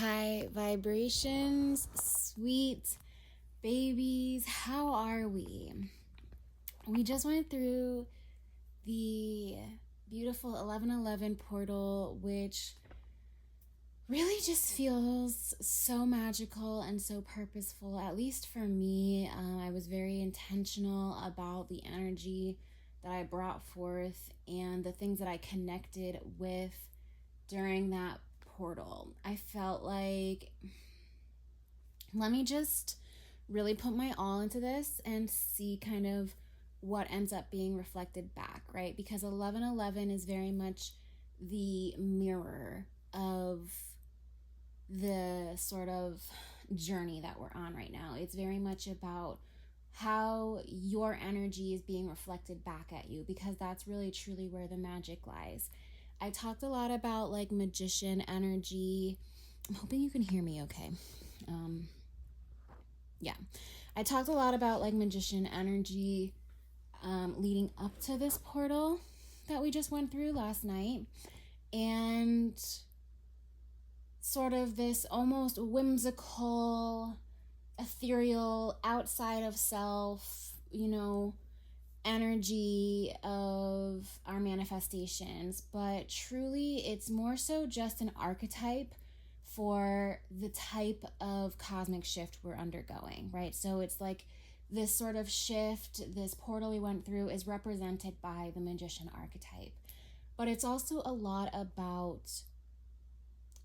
high vibrations, sweet babies. How are we? We just went through the beautiful 1111 portal, which really just feels so magical and so purposeful, at least for me. I was very intentional about the energy that I brought forth and the things that I connected with during that portal. I felt like, let me just really put my all into this and see kind of what ends up being reflected back, right? Because 1111 is very much the mirror of the sort of journey that we're on right now. It's very much about how your energy is being reflected back at you, because that's really truly where the magic lies. I talked a lot about like magician energy. I'm hoping you can hear me okay. I talked a lot about like magician energy leading up to this portal that we just went through last night, and sort of this almost whimsical, ethereal, outside of self, energy of our manifestations. But truly, it's more so just an archetype for the type of cosmic shift we're undergoing, right? So it's like this sort of shift, this portal we went through is represented by the magician archetype. But it's also a lot about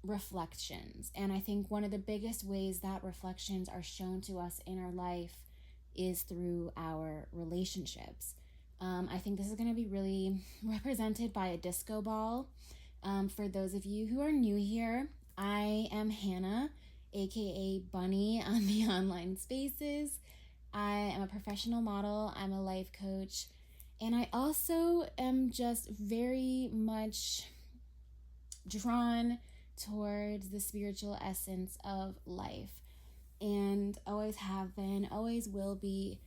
reflections. And I think one of the biggest ways that reflections are shown to us in our life is through our relationships. I think this is going to be really represented by a disco ball. For those of you who are new here, I am Hannah, aka Bunny on the online spaces. I am a professional model, I'm a life coach, and I also am just very much drawn towards the spiritual essence of life, and always have been, always will be.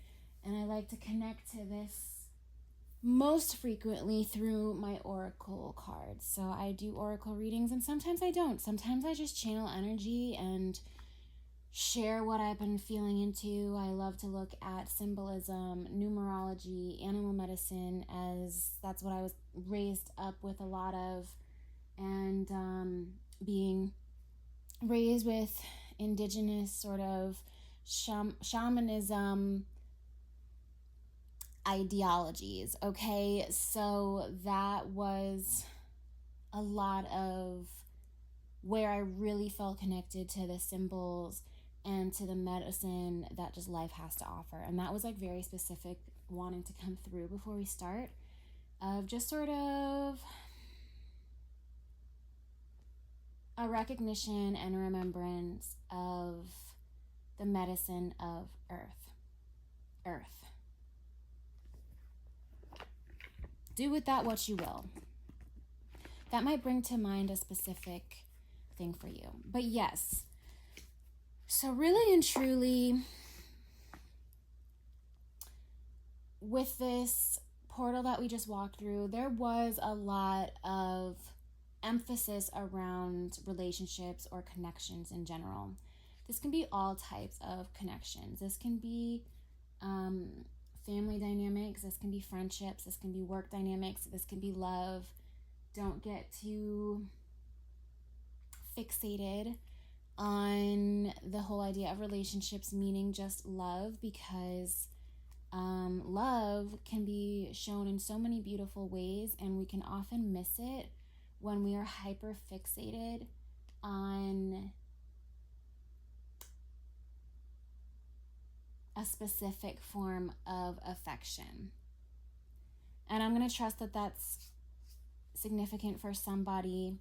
And I like to connect to this most frequently through my oracle cards. So I do oracle readings, and sometimes I don't. Sometimes I just channel energy and share what I've been feeling into. I love to look at symbolism, numerology, animal medicine, as that's what I was raised up with a lot of. And being raised with indigenous sort of shamanism ideologies, okay? So that was a lot of where I really felt connected to the symbols and to the medicine that just life has to offer. And that was like very specific, wanting to come through before we start, of just sort of a recognition and a remembrance of the medicine of Earth. Do with that what you will. That might bring to mind a specific thing for you. But yes, so really and truly, with this portal that we just walked through, there was a lot of emphasis around relationships or connections in general. This can be all types of connections. This can be family dynamics, this can be friendships, this can be work dynamics, this can be love. Don't get too fixated on the whole idea of relationships meaning just love, because love can be shown in so many beautiful ways, and we can often miss it when we are hyper fixated on a specific form of affection. And I'm going to trust that that's significant for somebody.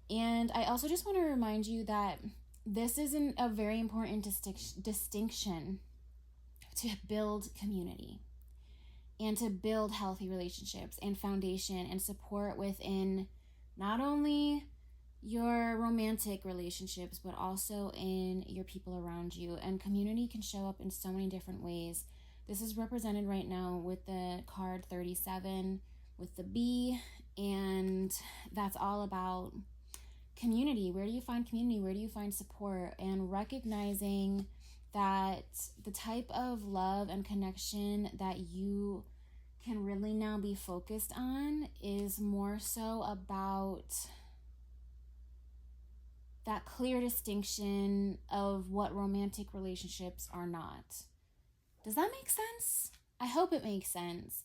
And I also just want to remind you that this isn't a very important distinction to build community and to build healthy relationships and foundation and support within not only your romantic relationships, but also in your people around you. And community can show up in so many different ways. This is represented right now with the card 37 with the bee, and that's all about community? Where do you find community? Where do you find support? And recognizing that the type of love and connection that you can really now be focused on is more so about that clear distinction of what romantic relationships are not. Does that make sense? I hope it makes sense.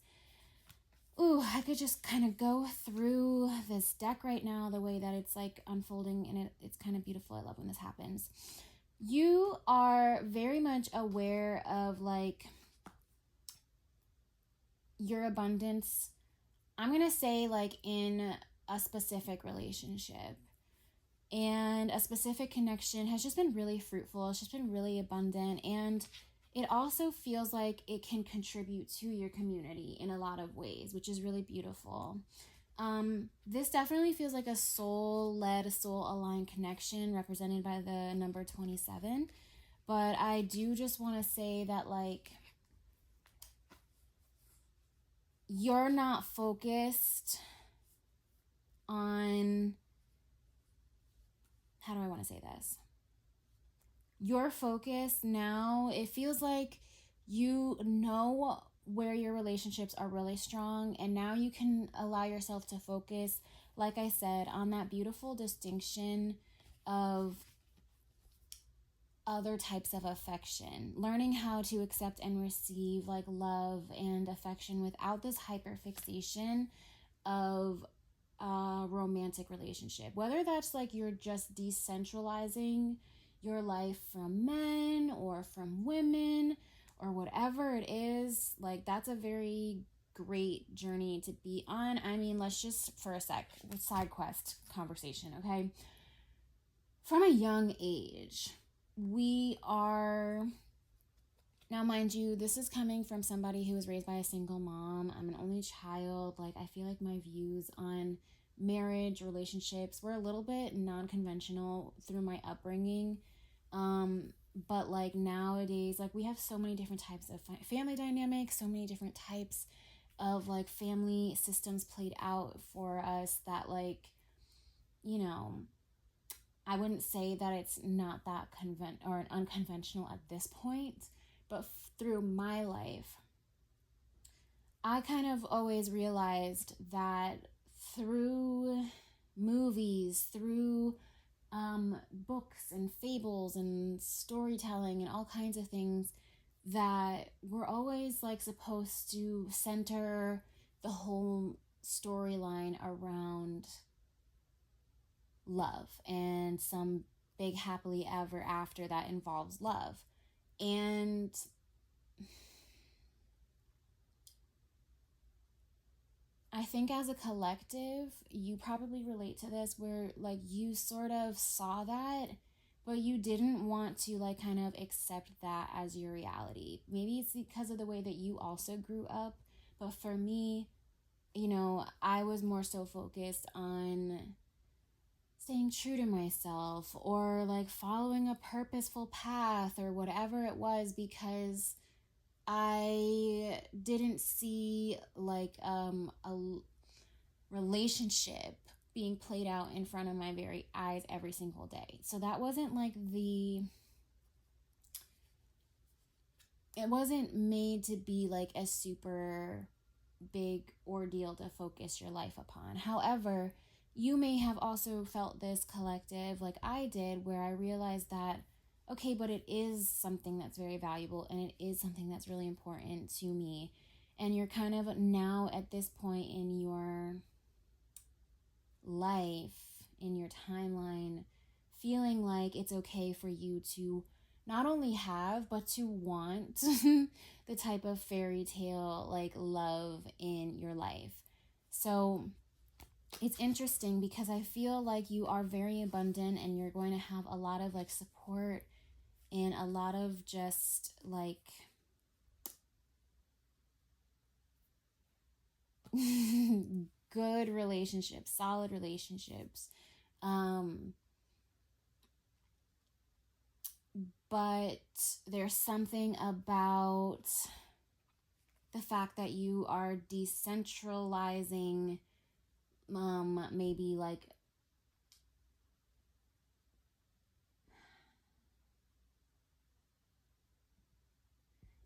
Ooh, I could just kind of go through this deck right now, the way that it's like unfolding, and it's kind of beautiful. I love when this happens. You are very much aware of like your abundance. I'm going to say like in a specific relationship. And a specific connection has just been really fruitful. It's just been really abundant. And it also feels like it can contribute to your community in a lot of ways, which is really beautiful. This definitely feels like a soul-led, a soul-aligned connection represented by the number 27. But I do just want to say that, like, you're not focused on... How do I want to say this? Your focus now, it feels like you know where your relationships are really strong, and now you can allow yourself to focus, like I said, on that beautiful distinction of other types of affection, learning how to accept and receive like love and affection without this hyperfixation of a romantic relationship. Whether that's like you're just decentralizing your life from men or from women or whatever it is, like that's a very great journey to be on. I mean, let's just for a sec, side quest conversation, okay? From a young age, we are, now mind you, this is coming from somebody who was raised by a single mom. I'm an only child. Like, I feel like my views on marriage, relationships were a little bit non-conventional through my upbringing. But like nowadays, like we have so many different types of family dynamics, so many different types of like family systems played out for us that, like, you know, I wouldn't say that it's not that or unconventional at this point, but through my life, I kind of always realized that through movies, through books and fables and storytelling and all kinds of things, that we're always like supposed to center the whole storyline around love and some big happily ever after that involves love. And I think as a collective, you probably relate to this, where like you sort of saw that, but you didn't want to like kind of accept that as your reality. Maybe it's because of the way that you also grew up, but for me, you know, I was more so focused on staying true to myself or like following a purposeful path or whatever it was, because I didn't see like a relationship being played out in front of my very eyes every single day. So that wasn't like it wasn't made to be like a super big ordeal to focus your life upon. However, you may have also felt this collective like I did, where I realized that, okay, but it is something that's very valuable and it is something that's really important to me. And you're kind of now at this point in your life, in your timeline, feeling like it's okay for you to not only have, but to want the type of fairy tale like love in your life. So it's interesting because I feel like you are very abundant and you're going to have a lot of like support and a lot of just like good relationships, solid relationships. But there's something about the fact that you are decentralizing maybe like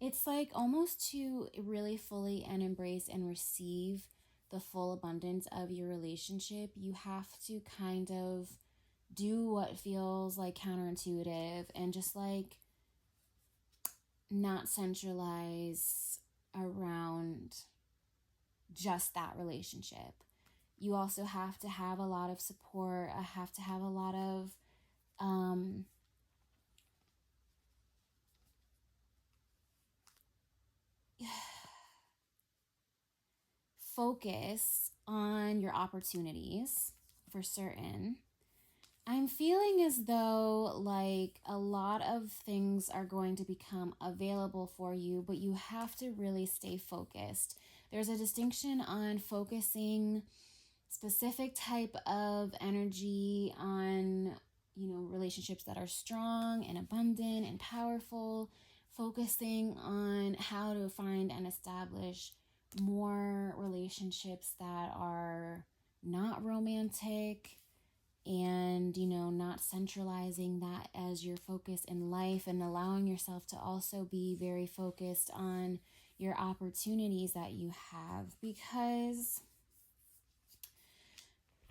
It's like almost to really fully and embrace and receive the full abundance of your relationship, you have to kind of do what feels like counterintuitive and just like not centralize around just that relationship. You also have to have a lot of support. I have to have a lot of focus on your opportunities for certain. I'm feeling as though like a lot of things are going to become available for you, but you have to really stay focused. There's a distinction on focusing specific type of energy on, relationships that are strong and abundant and powerful, focusing on how to find and establish more relationships that are not romantic, and not centralizing that as your focus in life, and allowing yourself to also be very focused on your opportunities that you have. Because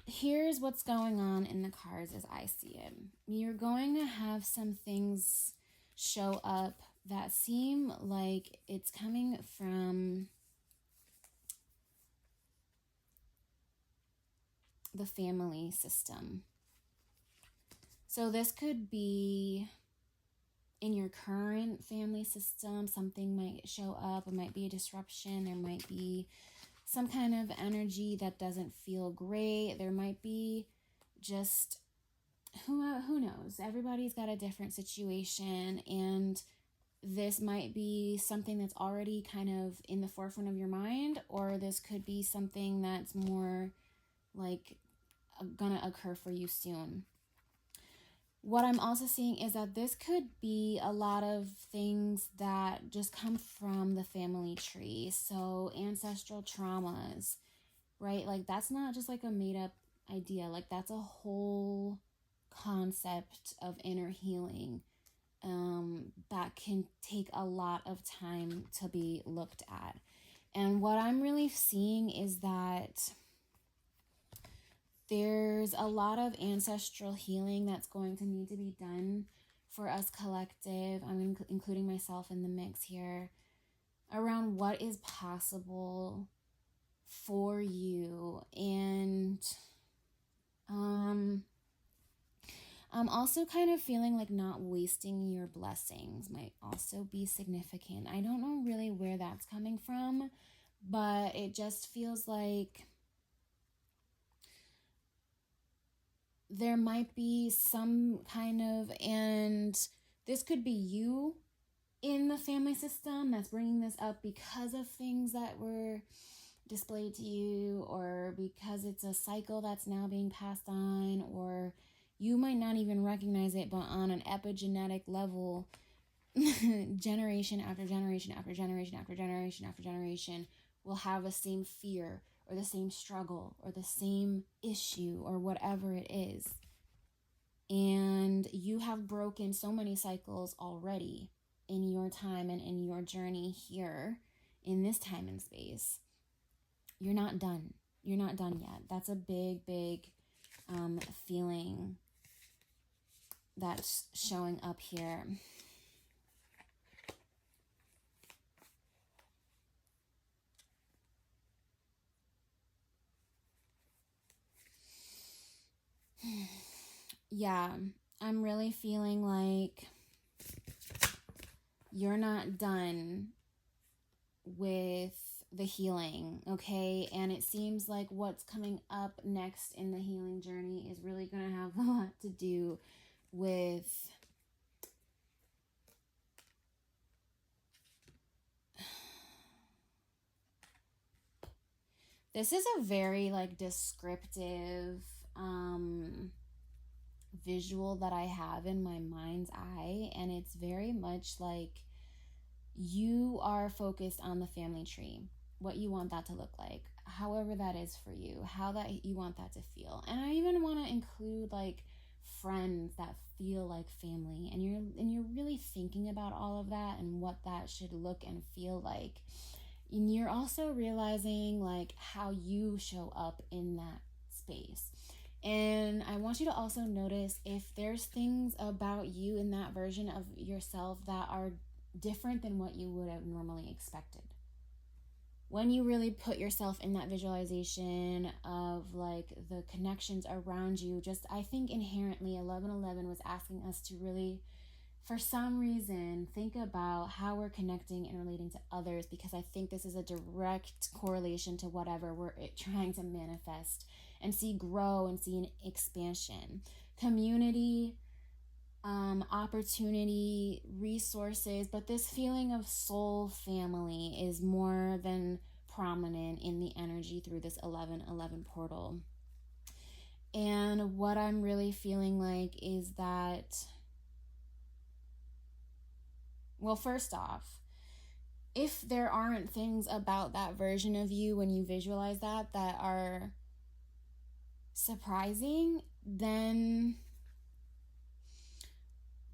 here's what's going on in the cards as I see it. You're going to have some things show up that seem like it's coming from the family system. So this could be in your current family system. Something might show up. It might be a disruption. There might be some kind of energy that doesn't feel great. There might be just, who knows? Everybody's got a different situation, and this might be something that's already kind of in the forefront of your mind, or this could be something that's more like gonna occur for you soon. What I'm also seeing is that this could be a lot of things that just come from the family tree. So ancestral traumas, right? Like that's not just like a made up idea. Like that's a whole concept of inner healing that can take a lot of time to be looked at. And what I'm really seeing is that there's a lot of ancestral healing that's going to need to be done for us collective. I'm including myself in the mix here, around what is possible for you. And I'm also kind of feeling like not wasting your blessings might also be significant. I don't know really where that's coming from, but it just feels like there might be some kind of, and this could be you in the family system that's bringing this up because of things that were displayed to you, or because it's a cycle that's now being passed on, or you might not even recognize it, but on an epigenetic level, generation after generation after generation after generation after generation will have the same fear or the same struggle or the same issue or whatever it is. And you have broken so many cycles already in your time and in your journey here in this time and space. You're not done. You're not done yet. That's a big, big feeling that's showing up here. Yeah, I'm really feeling like you're not done with the healing, okay? And it seems like what's coming up next in the healing journey is really going to have a lot to do with this is a very like descriptive visual that I have in my mind's eye, and it's very much like you are focused on the family tree, what you want that to look like, however that is for you, how that you want that to feel. And I even want to include like friends that feel like family, and you're really thinking about all of that and what that should look and feel like. And you're also realizing like how you show up in that space. And I want you to also notice if there's things about you in that version of yourself that are different than what you would have normally expected. When you really put yourself in that visualization of like the connections around you, just I think inherently 1111 was asking us to really, for some reason, think about how we're connecting and relating to others, because I think this is a direct correlation to whatever we're trying to manifest and see grow and see an expansion. Community, opportunity, resources, but this feeling of soul family is more than prominent in the energy through this 1111 portal. And what I'm really feeling like is that, well, first off, if there aren't things about that version of you when you visualize that are surprising, then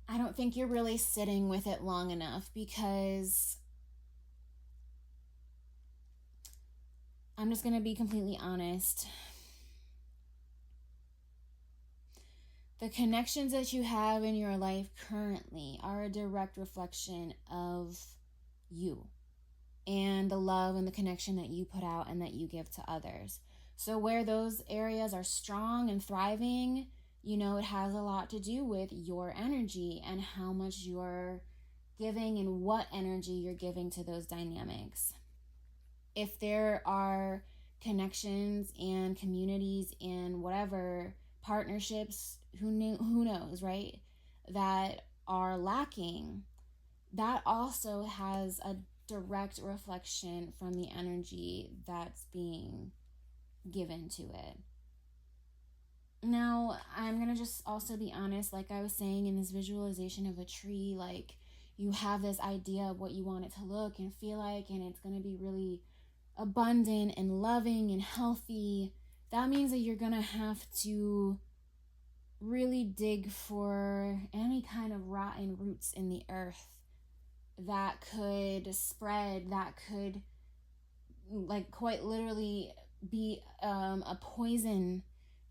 I don't think you're really sitting with it long enough, because I'm just going to be completely honest. The connections that you have in your life currently are a direct reflection of you and the love and the connection that you put out and that you give to others. So where those areas are strong and thriving, it has a lot to do with your energy and how much you're giving and what energy you're giving to those dynamics. If there are connections and communities and whatever partnerships, who knows, right, that are lacking, that also has a direct reflection from the energy that's being given to it. Now, I'm going to just also be honest, like I was saying in this visualization of a tree, like you have this idea of what you want it to look and feel like, and it's going to be really abundant and loving and healthy. That means that you're going to have to really dig for any kind of rotten roots in the earth that could spread, that could like quite literally be a poison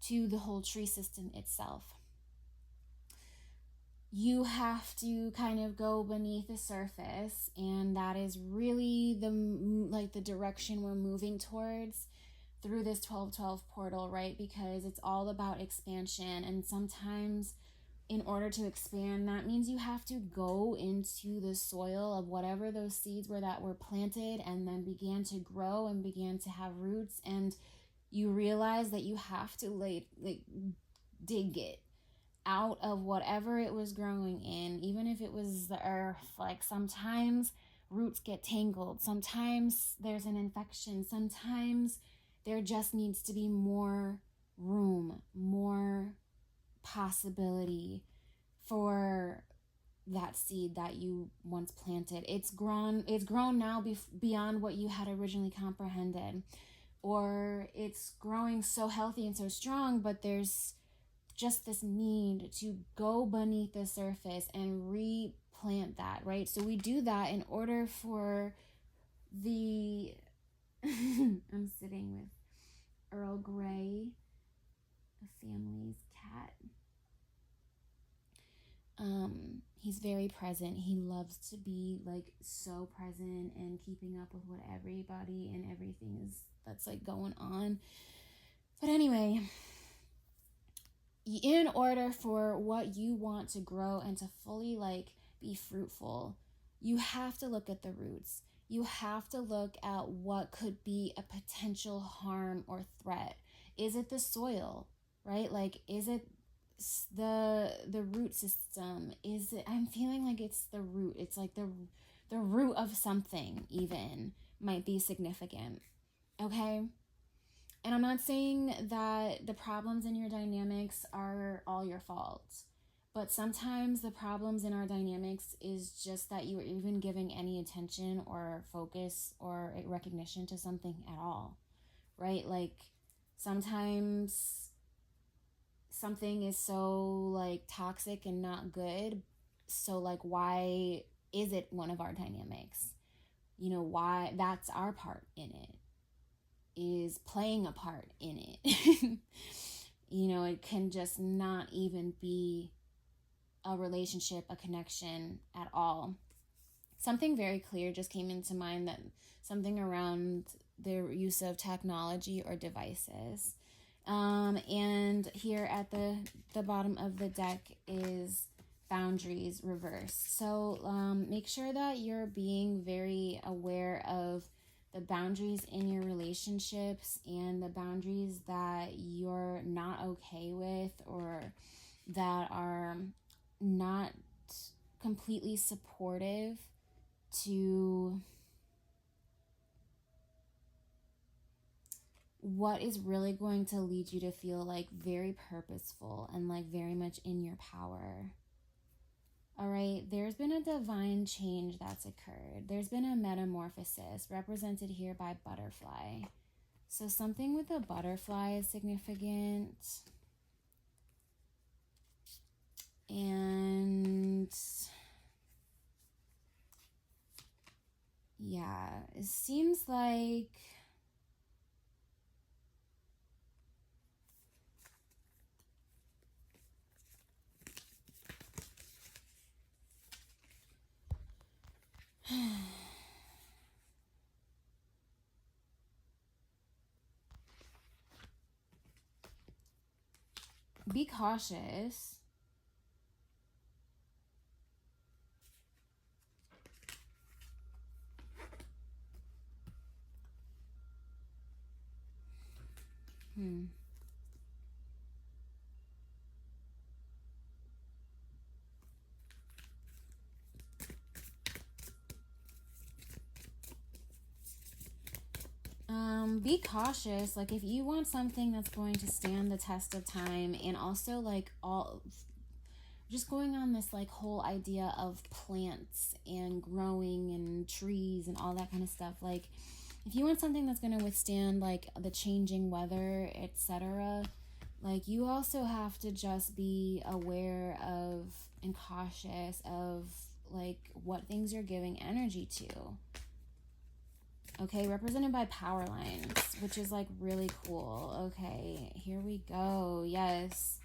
to the whole tree system itself. You have to kind of go beneath the surface, and that is really the direction we're moving towards through this 1212 portal, right? Because it's all about expansion, and sometimes in order to expand, that means you have to go into the soil of whatever those seeds were that were planted and then began to grow and began to have roots, and you realize that you have to dig it out of whatever it was growing in, even if it was the earth. Like sometimes roots get tangled, sometimes there's an infection, sometimes there just needs to be more room, more possibility for that seed that you once planted. It's grown now beyond what you had originally comprehended, or it's growing so healthy and so strong, but there's just this need to go beneath the surface and replant that, right? So we do that in order for the I'm sitting with Earl Grey, the family's cat. He's very present. He loves to be like so present and keeping up with what everybody and everything is that's like going on. But anyway, in order for what you want to grow and to fully like be fruitful, you have to look at the roots. You have to look at what could be a potential harm or threat. Is it the soil, right? Like, is it the root system? Is it, I'm feeling like it's the root. It's like the root of something even might be significant. Okay? And I'm not saying that the problems in your dynamics are all your fault, but sometimes the problems in our dynamics is just that you are even giving any attention or focus or recognition to something at all, right? Like sometimes something is so like toxic and not good. So like, why is it one of our dynamics? You know, why that's our part in it, is playing a part in it. You know, it can just not even be a relationship, a connection at all. Something very clear just came into mind, that something around the use of technology or devices. And here at the bottom of the deck is boundaries reversed. So make sure that you're being very aware of the boundaries in your relationships and the boundaries that you're not okay with, or that are not completely supportive to what is really going to lead you to feel like very purposeful and like very much in your power. All right, there's been a divine change that's occurred. There's been a metamorphosis represented here by butterfly. So something with a butterfly is significant. And yeah, it seems like be cautious. Be cautious. Like, if you want something that's going to stand the test of time, and also like all just going on this like whole idea of plants and growing and trees and all that kind of stuff, like if you want something that's going to withstand like the changing weather, etc., like you also have to just be aware of and cautious of like what things you're giving energy to. Okay, represented by power lines, which is like really cool. Okay, here we go. Yes.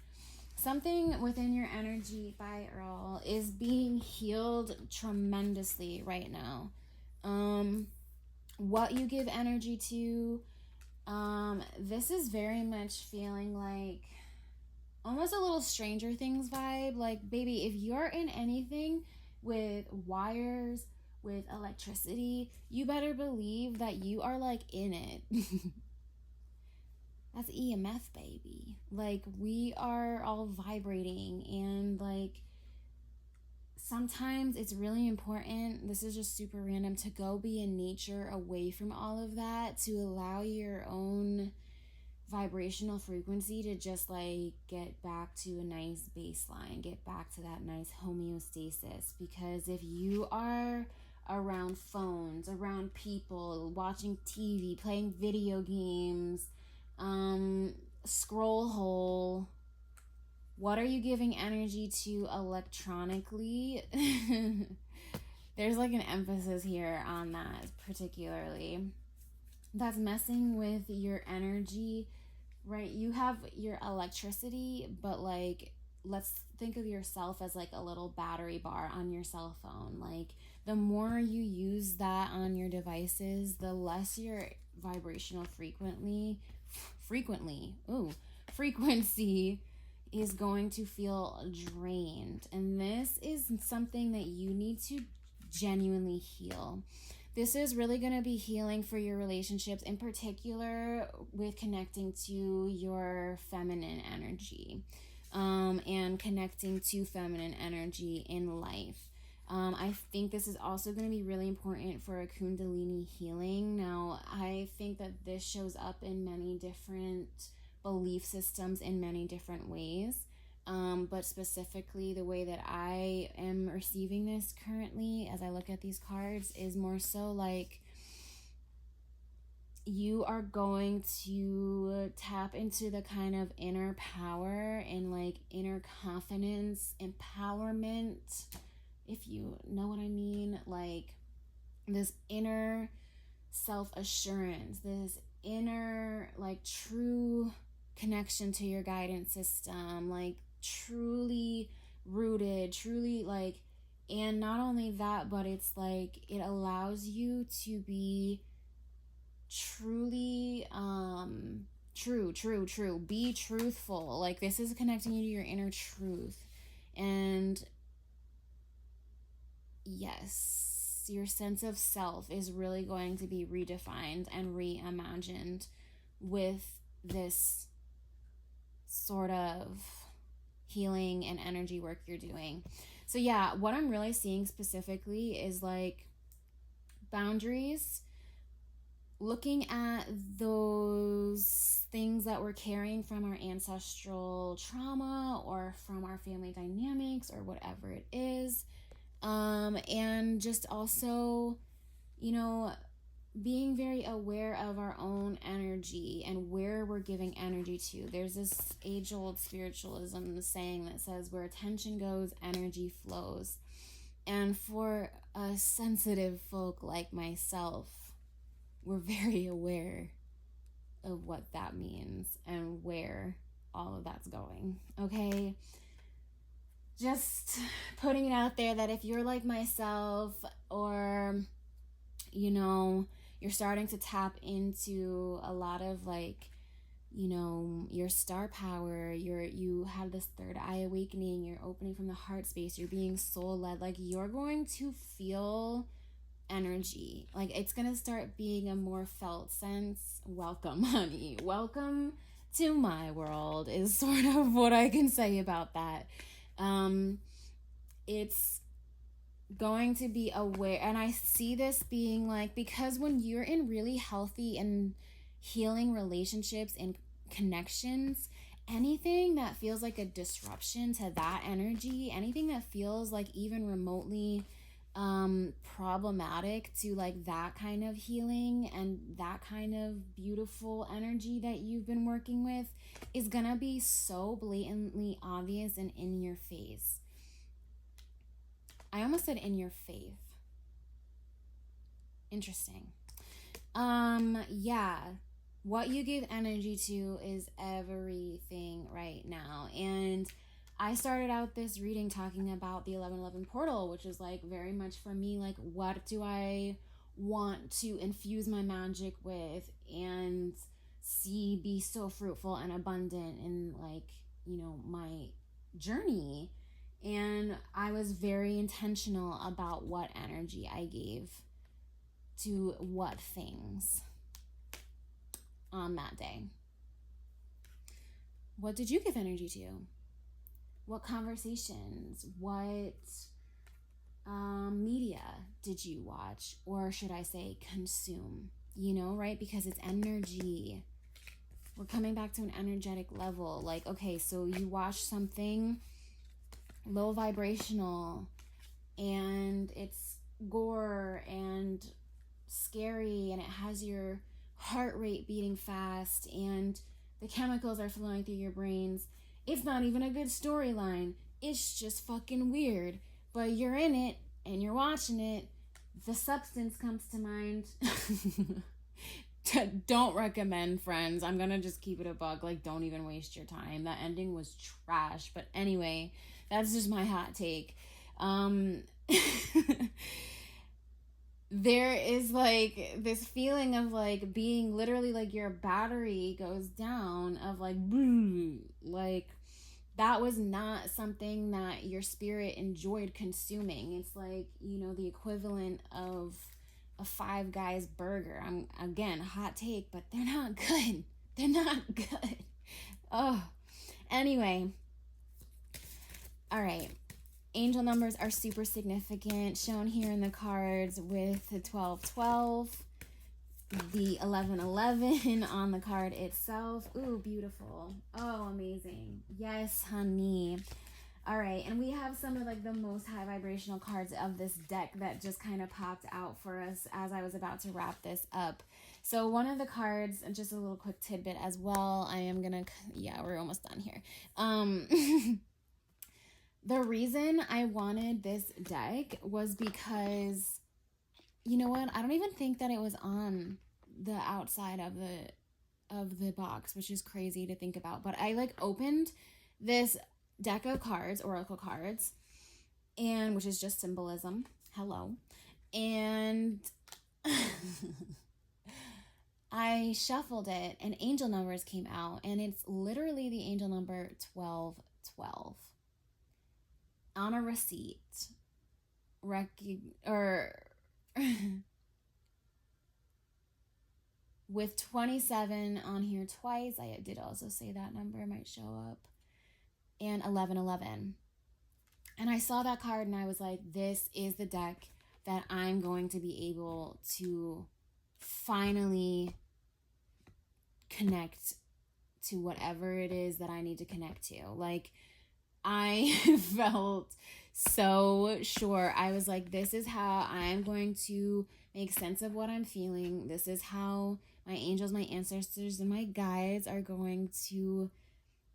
Something within your energy by Earl is being healed tremendously right now. What you give energy to, this is very much feeling like almost a little Stranger Things vibe. Like, baby, if you're in anything with wires, with electricity, you better believe that you are like in it. That's EMF, baby. Like, we are all vibrating, and like sometimes it's really important, this is just super random, to go be in nature away from all of that, to allow your own vibrational frequency to just like get back to a nice baseline, get back to that nice homeostasis. Because if you are around phones, around people, watching TV, playing video games, scroll hole, what are you giving energy to electronically? There's like an emphasis here on that particularly. That's messing with your energy, right? You have your electricity, but like, let's think of yourself as like a little battery bar on your cell phone. Like, the more you use that on your devices, the less your vibrational frequency is going to feel drained. And this is something that you need to genuinely heal. This is really going to be healing for your relationships, in particular with connecting to your feminine energy, and connecting to feminine energy in life. I think this is also going to be really important for a Kundalini healing. Now, I think that this shows up in many different belief systems in many different ways. But specifically, the way that I am receiving this currently as I look at these cards is more so like you are going to tap into the kind of inner power and like inner confidence, empowerment, if you know what I mean, like this inner self-assurance, this inner like true connection to your guidance system, like truly rooted, truly like, and not only that, but it's like it allows you to be truly true, be truthful. Like this is connecting you to your inner truth. And yes, your sense of self is really going to be redefined and reimagined with this sort of healing and energy work you're doing. So yeah, what I'm really seeing specifically is like boundaries, looking at those things that we're carrying from our ancestral trauma or from our family dynamics or whatever it is. And just also, you know, being very aware of our own energy and where we're giving energy to. There's this age-old spiritualism saying that says where attention goes, energy flows. And for a sensitive folk like myself, we're very aware of what that means and where all of that's going, okay? Just putting it out there that if you're like myself, or, you know, you're starting to tap into a lot of like, you know, your star power, you have this third eye awakening, you're opening from the heart space, you're being soul led, like you're going to feel energy. Like it's gonna start being a more felt sense. Welcome, honey. Welcome to my world is sort of what I can say about that. It's going to be aware, and I see this being like, because when you're in really healthy and healing relationships and connections, anything that feels like a disruption to that energy, anything that feels like even remotely problematic to like that kind of healing and that kind of beautiful energy that you've been working with, is gonna be so blatantly obvious and in your face. I almost said in your faith. Interesting. Yeah. What you give energy to is everything right now. And I started out this reading talking about the 1111 portal, which is like very much for me, like what do I want to infuse my magic with and see be so fruitful and abundant in like, you know, my journey. And I was very intentional about what energy I gave to what things on that day. What did you give energy to? What conversations? What media did you watch? Or should I say consume? You know, right? Because it's energy. We're coming back to an energetic level. Like, okay, so you watch something low vibrational and it's gore and scary and it has your heart rate beating fast and the chemicals are flowing through your brains. It's not even a good storyline. It's just fucking weird. But you're in it and you're watching it. The substance comes to mind. Don't recommend, friends. I'm gonna just keep it a bug. Like, don't even waste your time. That ending was trash. But anyway, that's just my hot take. There is like this feeling of like being literally like your battery goes down of like, like that was not something that your spirit enjoyed consuming. It's like, you know, the equivalent of a Five Guys burger. I'm again, hot take, but they're not good. They're not good. Oh, anyway. All right. Angel numbers are super significant, shown here in the cards with the 1212, the 1111 on the card itself. Ooh, beautiful. Oh, amazing. Yes, honey. All right, and we have some of like the most high vibrational cards of this deck that just kind of popped out for us as I was about to wrap this up. So one of the cards, and just a little quick tidbit as well, I am gonna, yeah, we're almost done here. The reason I wanted this deck was because, you know what, I don't even think that it was on the outside of the box, which is crazy to think about. But I like opened this deck of cards, oracle cards, and which is just symbolism. Hello. And I shuffled it and angel numbers came out, and it's literally the angel number 1212 on a receipt. With 27 on here twice. I did also say that number might show up. And 1111. And I saw that card and I was like, this is the deck that I'm going to be able to finally connect to whatever it is that I need to connect to. Like, I felt so sure. I was like, this is how I'm going to make sense of what I'm feeling. This is how my angels, my ancestors, and my guides are going to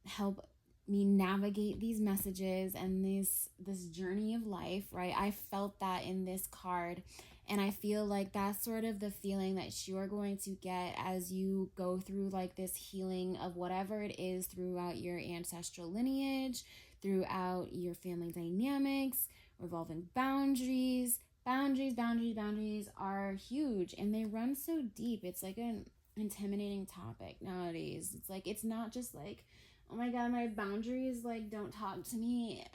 help me navigate these messages and this journey of life, right? I felt that in this card, and I feel like that's sort of the feeling that you're going to get as you go through like this healing of whatever it is throughout your ancestral lineage, throughout your family dynamics, revolving boundaries. Boundaries are huge, and they run so deep. It's like an intimidating topic nowadays. It's like, it's not just like, oh my God, my boundaries, like, don't talk to me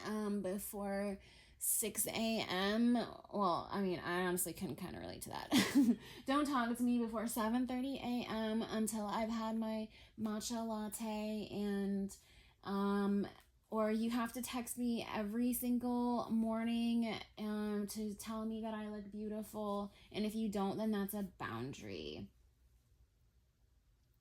before 6 a.m. Well, I mean, I honestly can kind of relate to that. Don't talk to me before 7:30 a.m. until I've had my matcha latte, and or you have to text me every single morning to tell me that I look beautiful, and if you don't, then that's a boundary.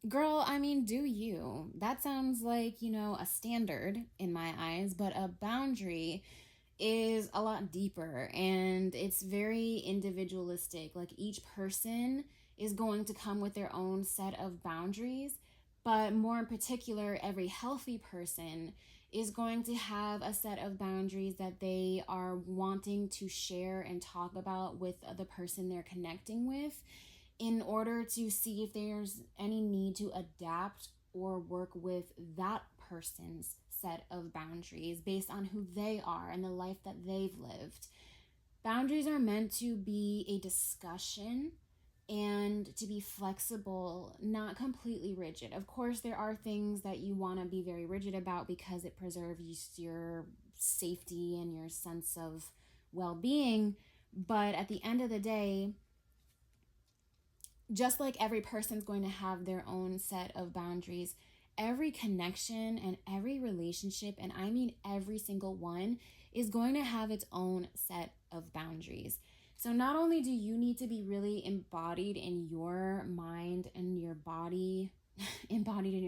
Girl, I mean, do you? That sounds like, you know, a standard in my eyes, but a boundary is a lot deeper, and it's very individualistic. Like, each person is going to come with their own set of boundaries, but more in particular, every healthy person is going to have a set of boundaries that they are wanting to share and talk about with the person they're connecting with, in order to see if there's any need to adapt or work with that person's set of boundaries based on who they are and the life that they've lived. Boundaries are meant to be a discussion and to be flexible, not completely rigid. Of course, there are things that you want to be very rigid about because it preserves your safety and your sense of well-being. But at the end of the day, just like every person's going to have their own set of boundaries, every connection and every relationship, and I mean every single one, is going to have its own set of boundaries. So not only do you need to be really embodied in your mind and your body, embodied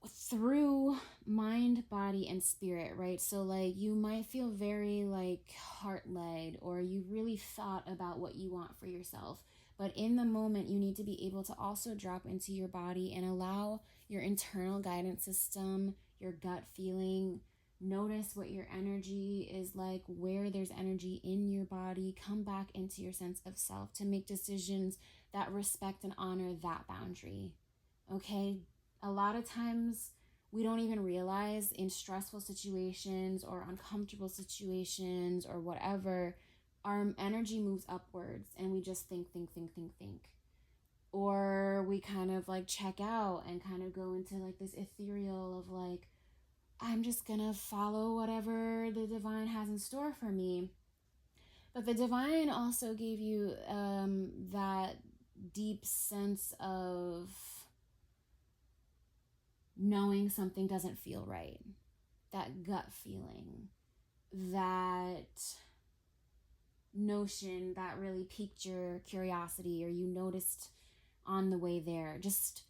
through mind, body, and spirit, right? So like, you might feel very like heart-led, or you really thought about what you want for yourself, but in the moment you need to be able to also drop into your body and allow your internal guidance system, your gut feeling, notice what your energy is like, where there's energy in your body, come back into your sense of self to make decisions that respect and honor that boundary. Okay? A lot of times we don't even realize, in stressful situations or uncomfortable situations or whatever, our energy moves upwards and we just think. Or we kind of like check out and kind of go into like this ethereal of like, I'm just gonna follow whatever the divine has in store for me. But the divine also gave you that deep sense of knowing something doesn't feel right, that gut feeling, that notion that really piqued your curiosity or you noticed on the way there. Just,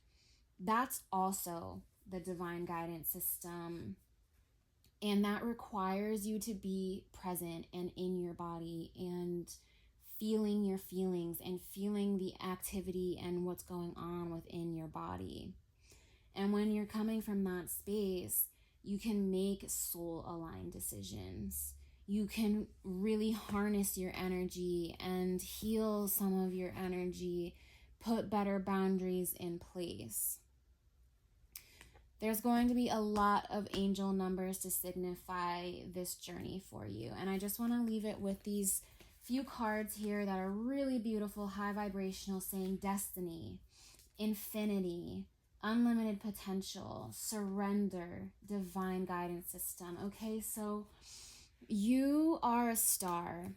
that's also the divine guidance system. And that requires you to be present and in your body and feeling your feelings and feeling the activity and what's going on within your body. And when you're coming from that space, you can make soul-aligned decisions. You can really harness your energy and heal some of your energy, put better boundaries in place. There's going to be a lot of angel numbers to signify this journey for you. And I just want to leave it with these few cards here that are really beautiful, high vibrational, saying destiny, infinity, unlimited potential, surrender, divine guidance system. Okay, so you are a star.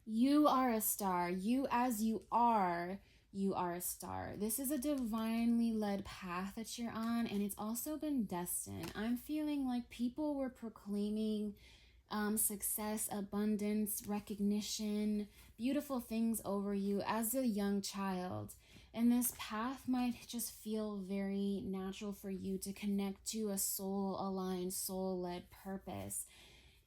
You are a star. You as you are a star. This is a divinely led path that you're on, and it's also been destined. I'm feeling like people were proclaiming success, abundance, recognition, beautiful things over you as a young child. And this path might just feel very natural for you to connect to a soul-aligned, soul-led purpose.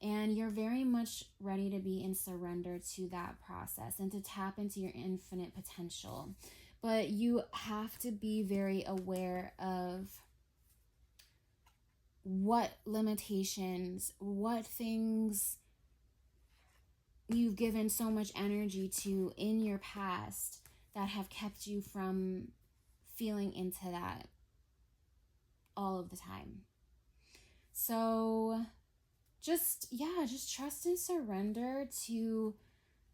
And you're very much ready to be in surrender to that process and to tap into your infinite potential. But you have to be very aware of what limitations, what things you've given so much energy to in your past that have kept you from feeling into that all of the time. So just trust and surrender to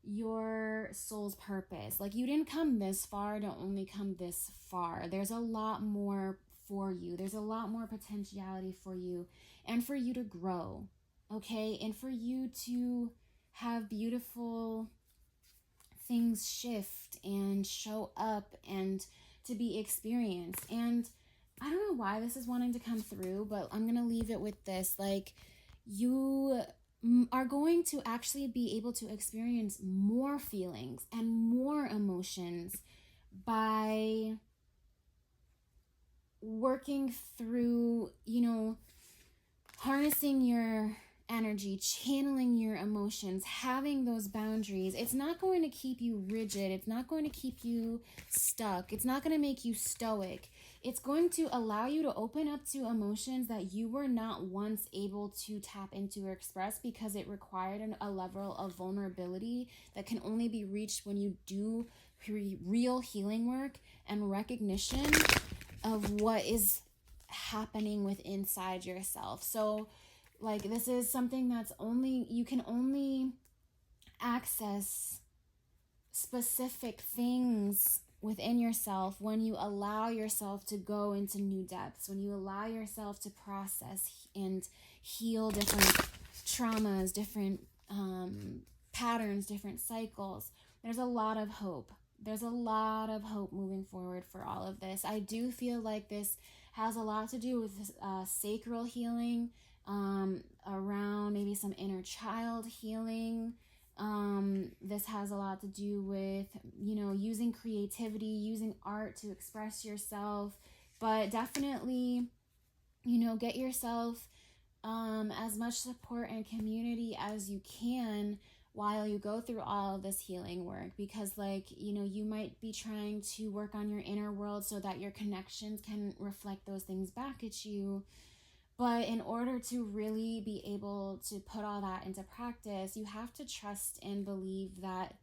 your soul's purpose. Like, you didn't come this far to only come this far. There's a lot more for you. There's a lot more potentiality for you, and for you to grow, okay? And for you to have beautiful things shift and show up and to be experienced. And I don't know why this is wanting to come through, but I'm going to leave it with this. Like, you are going to actually be able to experience more feelings and more emotions by working through, harnessing your energy, channeling your emotions, having those boundaries. It's not going to keep you rigid. It's not going to keep you stuck. It's not going to make you stoic. It's going to allow you to open up to emotions that you were not once able to tap into or express, because it required a level of vulnerability that can only be reached when you do real healing work and recognition of what is happening within inside yourself. So like, this is something that's you can only access specific things within yourself when you allow yourself to go into new depths, when you allow yourself to process and heal different traumas, different patterns, different cycles. There's a lot of hope. There's a lot of hope moving forward for all of this. I do feel like this has a lot to do with sacral healing, around maybe some inner child healing. This has a lot to do with, using creativity, using art to express yourself, but definitely, get yourself as much support and community as you can while you go through all of this healing work, because you might be trying to work on your inner world so that your connections can reflect those things back at you. But in order to really be able to put all that into practice, you have to trust and believe that,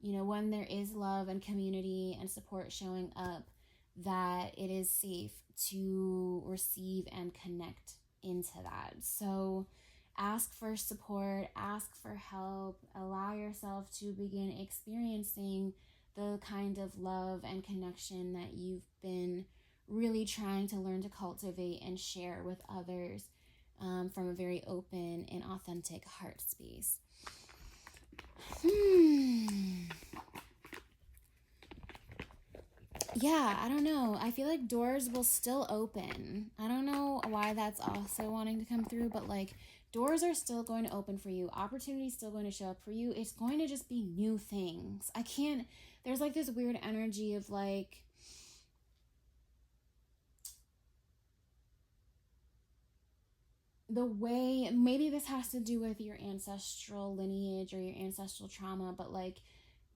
when there is love and community and support showing up, that it is safe to receive and connect into that. So ask for support, ask for help, allow yourself to begin experiencing the kind of love and connection that you've been really trying to learn to cultivate and share with others, from a very open and authentic heart space. Yeah, I don't know. I feel like doors will still open. I don't know why that's also wanting to come through, but doors are still going to open for you. Opportunities still going to show up for you. It's going to just be new things. There's this weird energy of the way, maybe this has to do with your ancestral lineage or your ancestral trauma, but like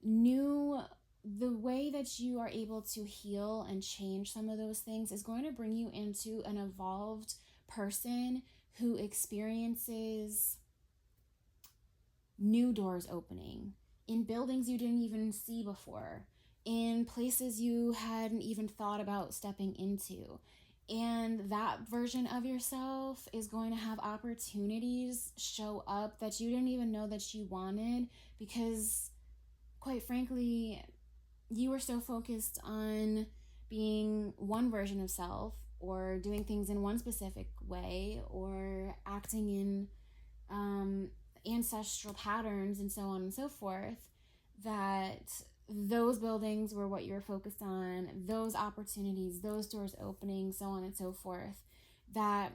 the way that you are able to heal and change some of those things is going to bring you into an evolved person who experiences new doors opening in buildings you didn't even see before, in places you hadn't even thought about stepping into. And that version of yourself is going to have opportunities show up that you didn't even know that you wanted, because quite frankly, you were so focused on being one version of self, or doing things in one specific way, or acting in ancestral patterns and so on and so forth, that those buildings were what you were focused on, those opportunities, those doors opening, so on and so forth, that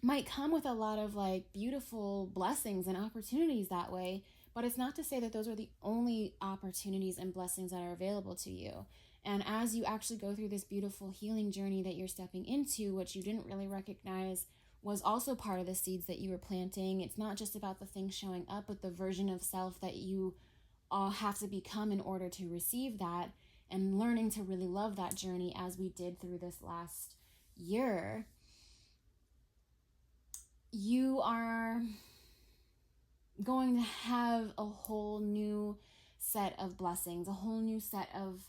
might come with a lot of like beautiful blessings and opportunities that way. But it's not to say that those are the only opportunities and blessings that are available to you. And as you actually go through this beautiful healing journey that you're stepping into, which you didn't really recognize was also part of the seeds that you were planting, it's not just about the things showing up, but the version of self that you all have to become in order to receive that, and learning to really love that journey as we did through this last year. You are going to have a whole new set of blessings, a whole new set of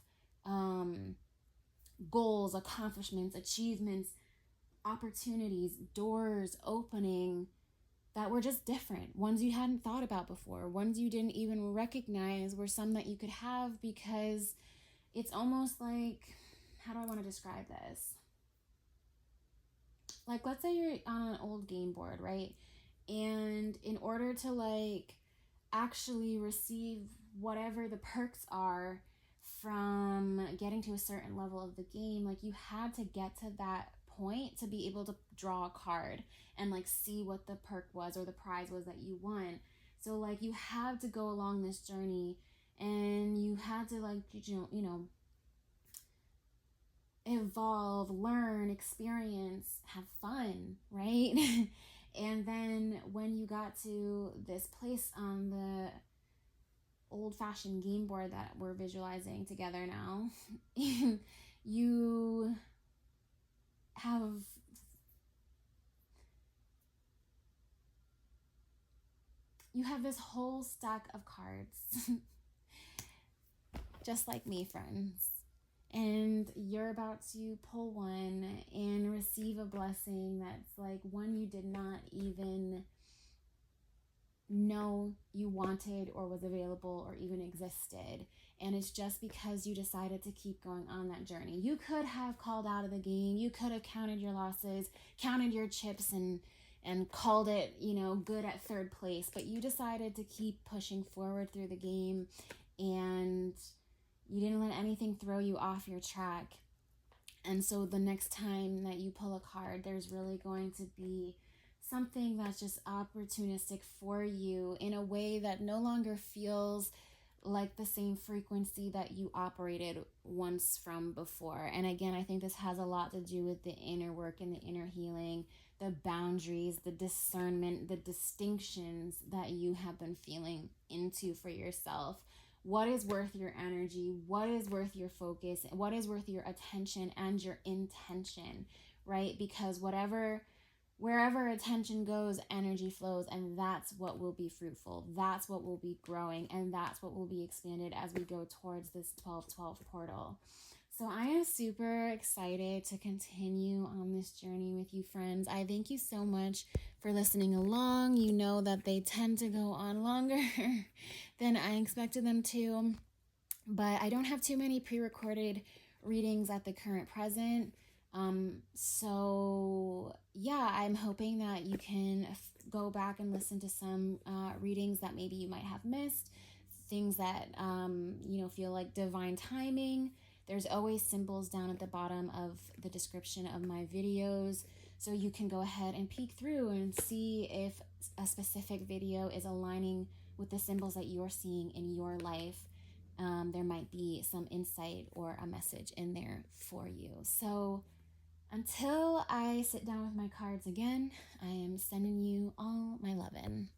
goals, accomplishments, achievements, opportunities, doors opening that were just different, ones you hadn't thought about before, ones you didn't even recognize were some that you could have, because it's almost like, how do I want to describe this? Like, let's say you're on an old game board, right? And in order to like actually receive whatever the perks are from getting to a certain level of the game, like you had to get to that point to be able to draw a card and like see what the perk was or the prize was that you won. So like you had to go along this journey, and you had to like you know evolve, learn, experience, have fun, right? And then when you got to this place on the old-fashioned game board that we're visualizing together now, you have this whole stack of cards, just like me, friends. And you're about to pull one and receive a blessing that's like one you did not even know you wanted or was available or even existed. And it's just because you decided to keep going on that journey. You could have called out of the game. You could have counted your losses, counted your chips, and called it, good at third place. But you decided to keep pushing forward through the game, and you didn't let anything throw you off your track. And so the next time that you pull a card, there's really going to be something that's just opportunistic for you in a way that no longer feels like the same frequency that you operated once from before. And again, I think this has a lot to do with the inner work and the inner healing, the boundaries, the discernment, the distinctions that you have been feeling into for yourself. What is worth your energy? What is worth your focus? What is worth your attention and your intention, right? Because wherever attention goes, energy flows, and that's what will be fruitful. That's what will be growing, and that's what will be expanded as we go towards this 12/12 portal. So I am super excited to continue on this journey with you, friends. I thank you so much for listening along. You know that they tend to go on longer than I expected them to, but I don't have too many pre-recorded readings at the current present. So yeah, I'm hoping that you can go back and listen to some readings that maybe you might have missed, things that feel like divine timing. There's always symbols down at the bottom of the description of my videos, so you can go ahead and peek through and see if a specific video is aligning with the symbols that you're seeing in your life. There might be some insight or a message in there for you. So Until I sit down with my cards again, I am sending you all my lovin'.